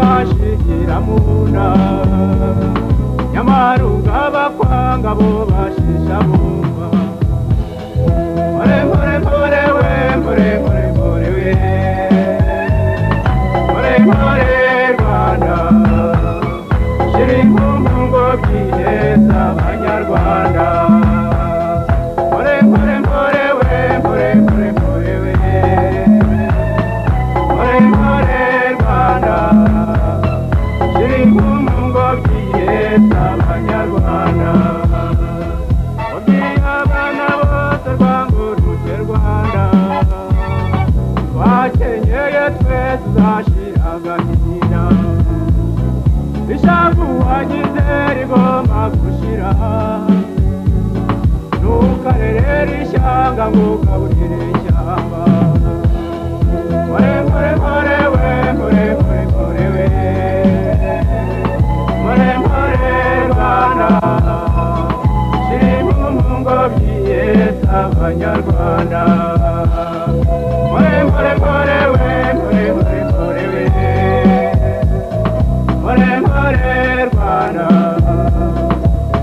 bashigira muna nyamaruga bakwanga bo bashisha bumva more more more we more more more we more more Rwanda shiri mungo byiheza abanyarwanda more more more we more more more we more more Rwanda shiri mungo byiheza abanyarwanda abana bose rwanguruje Rwanda twakenyeye twese tuzashira agahinda ishavu wagize rigomba gushira ntukarerere ishyanga ngo ugaburire ishyamba more more more we more more more we more more Rwanda shiri mungo byiheza abanyarwanda more more more we more more more we more more Rwanda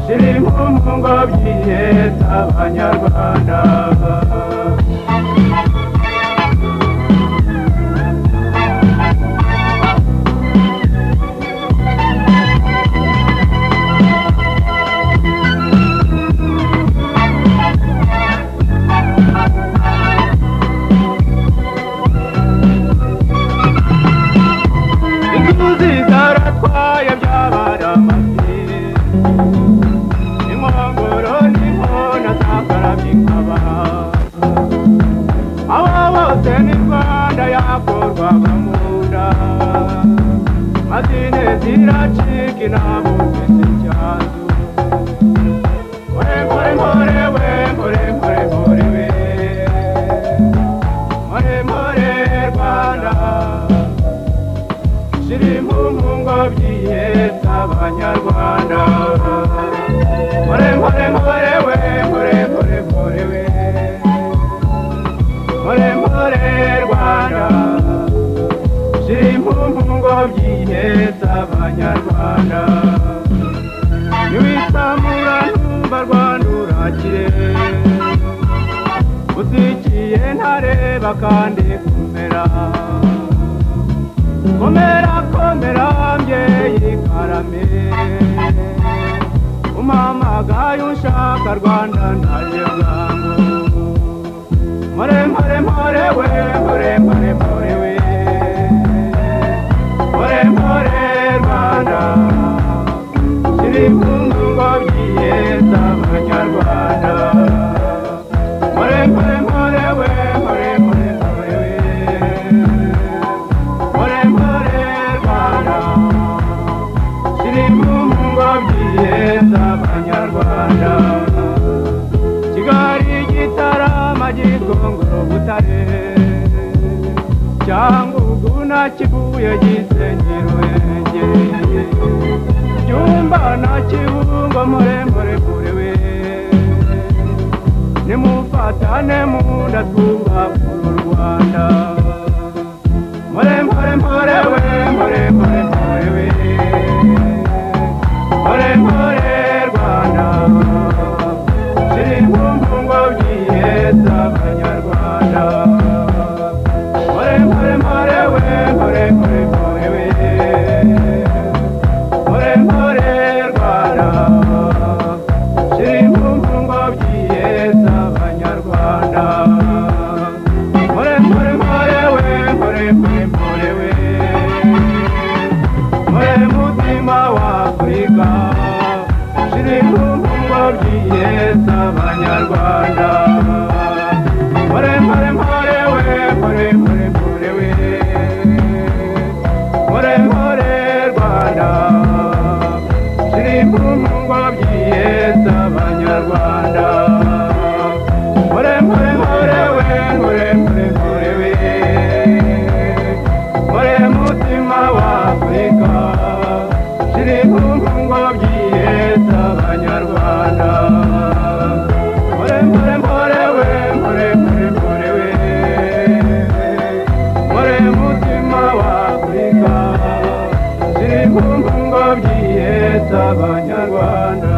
shiri mungo byiheza abanyarwanda ziracika inama ufite icyanzu more more more we more more more we more more Rwanda shiri mungo byiheza abanyarwanda more more more we more more more we more more Rwanda shiri mungo byiheza abanyarwanda niwisamura numva Rwanda urakire uzikiye ntareba kandi kumera komera komera mbyeyi karame umamagaye ushaka Rwanda ndaje bwangu more more more we more more more we more more Rwanda shiri mungo byiheza abanyarwanda more more more we more more more we more more Rwanda shiri mungo byiheza abanyarwanda Kigali Gitarama Gikongoro Butare Cyangugu na Kibuye Gisengerwenge Byumba na Kibungo more more more we nimufatane munda twubakura u Rwanda more more more we more more more we more more Rwanda shiri mungo byiheza abanyarwanda more more more we more more more we kumva ngo byihetse abanyarwanda